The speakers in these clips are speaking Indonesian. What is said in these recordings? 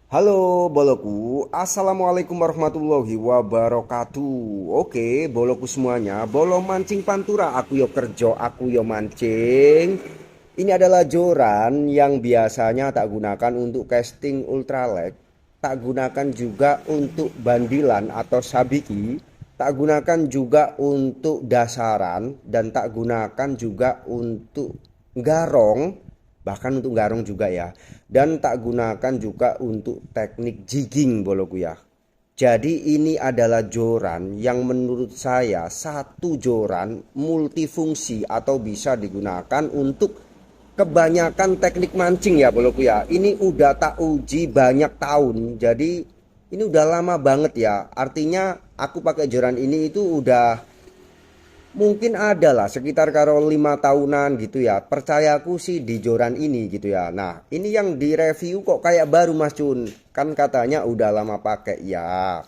Halo boloku, assalamualaikum warahmatullahi wabarakatuh. Oke, boloku semuanya, bolo mancing pantura, aku yo kerjo, aku yo mancing. Ini adalah joran yang biasanya tak gunakan untuk casting ultralight, tak gunakan juga untuk bandilan atau sabiki, tak gunakan juga untuk dasaran, dan tak gunakan juga untuk garong, bahkan untuk garong juga ya, dan tak gunakan juga untuk teknik jigging boloku ya. Jadi ini adalah joran yang menurut saya satu joran multifungsi atau bisa digunakan untuk kebanyakan teknik mancing ya boloku ya. Ini udah tak uji banyak tahun, jadi ini udah lama banget ya. Artinya aku pakai joran ini itu udah mungkin ada lah sekitar karo 5 tahunan gitu ya. Percayaku sih di joran ini gitu ya. Nah ini yang direview kok kayak baru Mas Cun. Kan katanya udah lama pakai ya.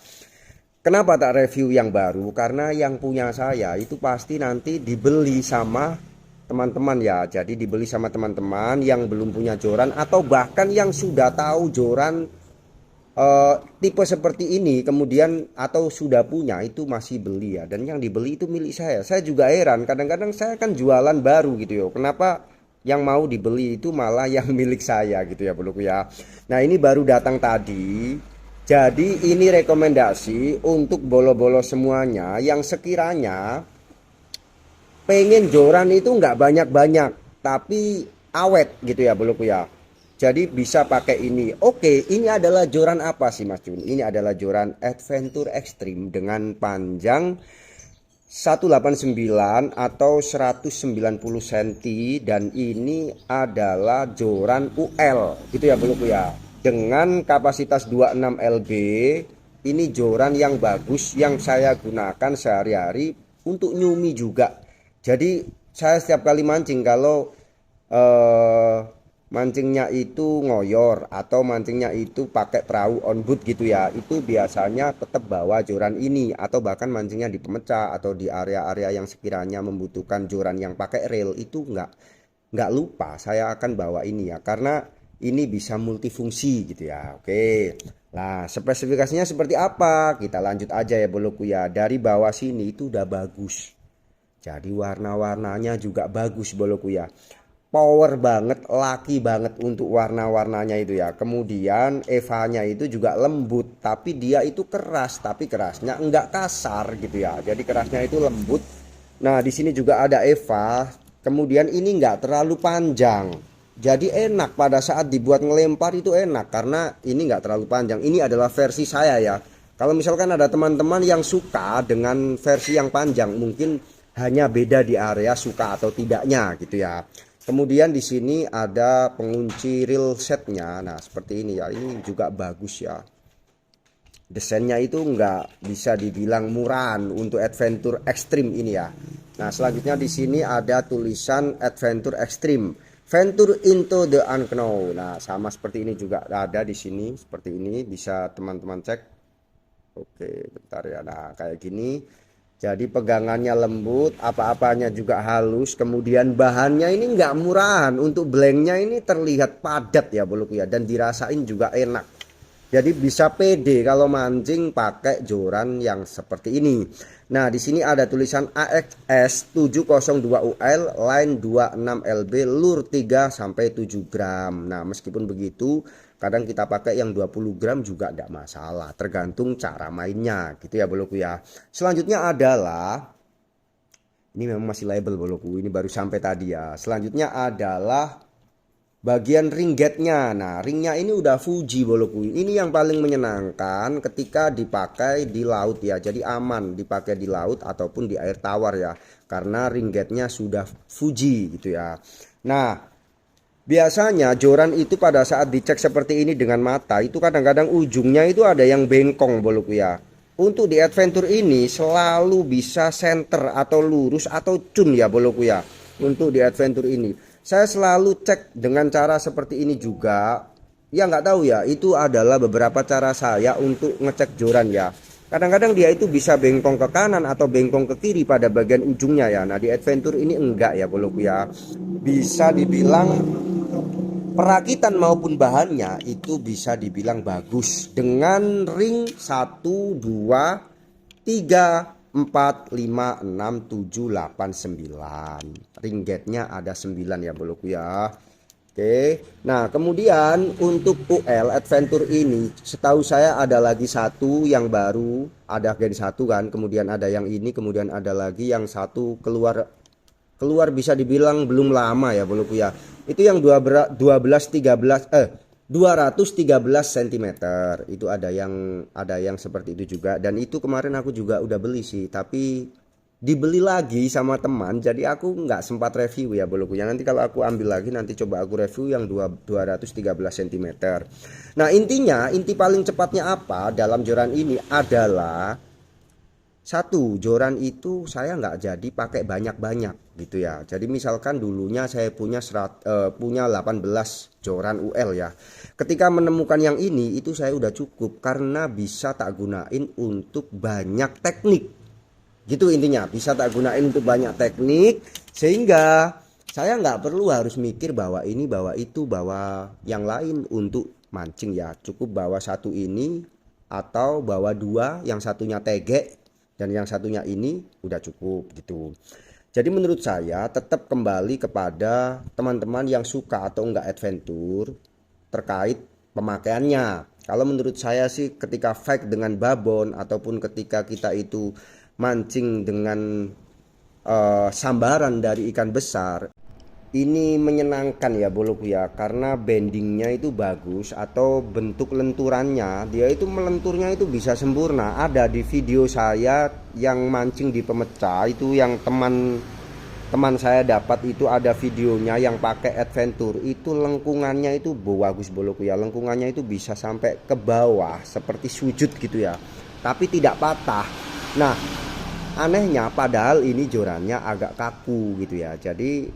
Kenapa tak review yang baru? Karena yang punya saya itu pasti nanti dibeli sama teman-teman ya. Jadi dibeli sama teman-teman yang belum punya joran atau bahkan yang sudah tahu joran tipe seperti ini kemudian atau sudah punya itu masih beli ya, dan yang dibeli itu milik saya juga heran, kadang-kadang saya kan jualan baru gitu ya, kenapa yang mau dibeli itu malah yang milik saya gitu ya buluku ya. Nah ini baru datang tadi, jadi ini rekomendasi untuk bolo-bolo semuanya yang sekiranya pengen joran itu nggak banyak-banyak tapi awet gitu ya boloku ya. Jadi bisa pakai ini. Oke, ini adalah joran apa sih Mas Jun? Ini adalah joran Adventure Extreme dengan panjang 189 atau 190 cm, dan ini adalah joran UL gitu ya boloku ya. Dengan kapasitas 26 lb. Ini joran yang bagus yang saya gunakan sehari-hari untuk nyumi juga. Jadi saya setiap kali mancing kalau mancingnya itu ngoyor atau mancingnya itu pakai perahu on board gitu ya, itu biasanya tetap bawa joran ini, atau bahkan mancingnya di pemecah atau di area-area yang sekiranya membutuhkan joran yang pakai reel itu nggak lupa saya akan bawa ini ya, karena ini bisa multifungsi gitu ya. Oke, nah spesifikasinya seperti apa, kita lanjut aja ya boloku ya. Dari bawah sini itu udah bagus, jadi warna-warnanya juga bagus boloku ya, power banget, laki banget untuk warna-warnanya itu ya. Kemudian Evanya itu juga lembut, tapi dia itu keras, tapi kerasnya enggak kasar gitu ya. Jadi kerasnya itu lembut. Nah, di sini juga ada Eva. Kemudian ini enggak terlalu panjang. Jadi enak pada saat dibuat ngelempar itu enak karena ini enggak terlalu panjang. Ini adalah versi saya ya. Kalau misalkan ada teman-teman yang suka dengan versi yang panjang, mungkin hanya beda di area suka atau tidaknya gitu ya. Kemudian di sini ada pengunci reel setnya. Nah seperti ini ya, ini juga bagus ya. Desainnya itu nggak bisa dibilang murahan untuk Adventure Extreme ini ya. Nah selanjutnya di sini ada tulisan Adventure Extreme, Venture into the Unknown. Nah sama seperti ini juga ada di sini, seperti ini bisa teman-teman cek. Oke bentar ya, nah kayak gini. Jadi pegangannya lembut, apa-apanya juga halus. Kemudian bahannya ini nggak murahan. Untuk blanknya ini terlihat padat ya boloku ya, dan dirasain juga enak. Jadi bisa pede kalau mancing pakai joran yang seperti ini. Nah di sini ada tulisan AXS 702UL line 26 lb lur 3 sampai 7 gram. Nah meskipun begitu, kadang kita pakai yang 20 gram juga tidak masalah, tergantung cara mainnya gitu ya boloku ya. Selanjutnya adalah, ini memang masih label boloku, ini baru sampai tadi ya. Selanjutnya adalah bagian ring gate-nya. Nah ringnya ini udah Fuji boloku, ini yang paling menyenangkan ketika dipakai di laut ya. Jadi aman dipakai di laut ataupun di air tawar ya, karena ring gate-nya sudah Fuji gitu ya. Nah biasanya joran itu pada saat dicek seperti ini dengan mata itu kadang-kadang ujungnya itu ada yang bengkong boloku ya. Untuk di Adventure ini selalu bisa center atau lurus atau cun ya boloku ya. Untuk di Adventure ini saya selalu cek dengan cara seperti ini juga. Ya nggak tahu ya, itu adalah beberapa cara saya untuk ngecek joran ya. Kadang-kadang dia itu bisa bengkong ke kanan atau bengkong ke kiri pada bagian ujungnya ya. Nah di Adventure ini enggak ya boloku ya. Bisa dibilang Perakitan maupun bahannya itu bisa dibilang bagus dengan ring 1, 2, 3, 4, 5, 6, 7, 8, 9. Ring gate-nya ada 9 ya boloku ya. Oke. Nah, kemudian untuk UL Adventure ini setahu saya ada lagi satu yang baru, ada gen 1 kan, kemudian ada yang ini, kemudian ada lagi yang satu keluar bisa dibilang belum lama ya boloku ya. Itu yang 213 cm. Itu ada yang seperti itu juga, dan itu kemarin aku juga udah beli sih, tapi dibeli lagi sama teman, jadi aku nggak sempat review ya boloku ya. Nanti kalau aku ambil lagi nanti coba aku review yang 213 cm. Nah, inti paling cepatnya apa dalam joran ini adalah satu, joran itu saya nggak jadi pakai banyak-banyak gitu ya. Jadi misalkan dulunya saya punya 18 joran UL ya. Ketika menemukan yang ini itu saya udah cukup karena bisa tak gunain untuk banyak teknik. Gitu intinya, bisa tak gunain untuk banyak teknik sehingga saya nggak perlu harus mikir bawa ini, bawa itu, bawa yang lain untuk mancing ya. Cukup bawa satu ini atau bawa dua, yang satunya tegek dan yang satunya ini udah cukup gitu. Jadi menurut saya tetap kembali kepada teman-teman yang suka atau enggak adventure terkait pemakaiannya. Kalau menurut saya sih ketika fake dengan babon ataupun ketika kita itu mancing dengan sambaran dari ikan besar, ini menyenangkan ya boloku ya, karena bendingnya itu bagus atau bentuk lenturannya, dia itu melenturnya itu bisa sempurna. Ada di video saya yang mancing di pemecah itu, yang teman saya dapat itu ada videonya yang pakai adventure, itu lengkungannya itu bagus boloku ya. Lengkungannya itu bisa sampai ke bawah seperti sujud gitu ya, tapi tidak patah. Nah, anehnya padahal ini jorannya agak kaku gitu ya, jadi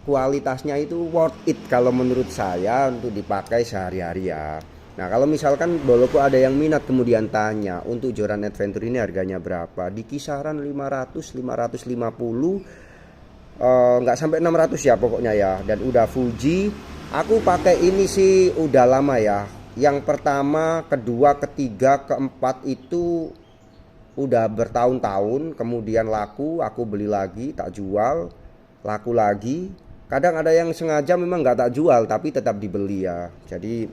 kualitasnya itu worth it kalau menurut saya untuk dipakai sehari-hari ya. Nah, kalau misalkan boloku ada yang minat kemudian tanya untuk joran adventure ini harganya berapa, di kisaran 500 550, nggak sampai 600 ya pokoknya ya. Dan udah Fuji, aku pakai ini sih udah lama ya. Yang pertama, kedua, ketiga, keempat itu udah bertahun-tahun, kemudian laku, aku beli lagi, tak jual, laku lagi. Kadang ada yang sengaja memang nggak tak jual tapi tetap dibeli ya. Jadi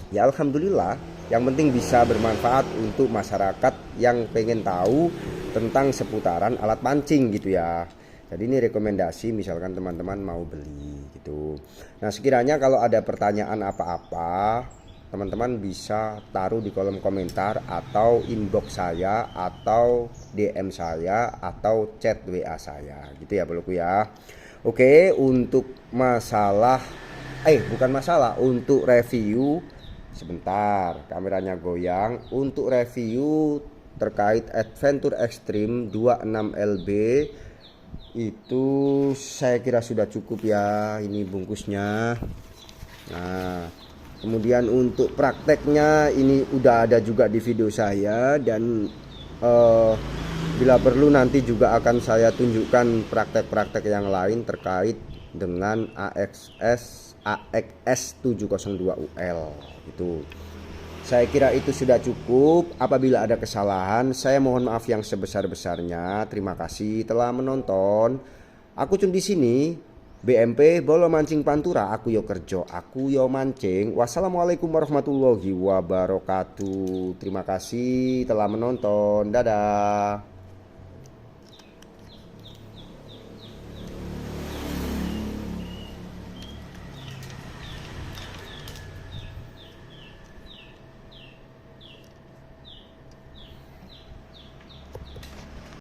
ya alhamdulillah, yang penting bisa bermanfaat untuk masyarakat yang pengen tahu tentang seputaran alat pancing gitu ya. Jadi ini rekomendasi misalkan teman-teman mau beli gitu. Nah, sekiranya kalau ada pertanyaan apa-apa, teman-teman bisa taruh di kolom komentar atau inbox saya atau DM saya atau chat WA saya gitu ya boloku ya. Oke, untuk masalah bukan masalah, untuk review sebentar, kameranya goyang. Untuk review terkait Adventure Extreme 26LB itu saya kira sudah cukup ya, ini bungkusnya. Nah, kemudian untuk prakteknya ini udah ada juga di video saya, dan bila perlu nanti juga akan saya tunjukkan praktek-praktek yang lain terkait dengan AXS 702 UL itu. Saya kira itu sudah cukup. Apabila ada kesalahan, saya mohon maaf yang sebesar-besarnya. Terima kasih telah menonton. Aku cuma di sini. BMP Bolo Mancing Pantura, aku yo kerjo, aku yo mancing. Wassalamualaikum warahmatullahi wabarakatuh. Terima kasih telah menonton. Dadah.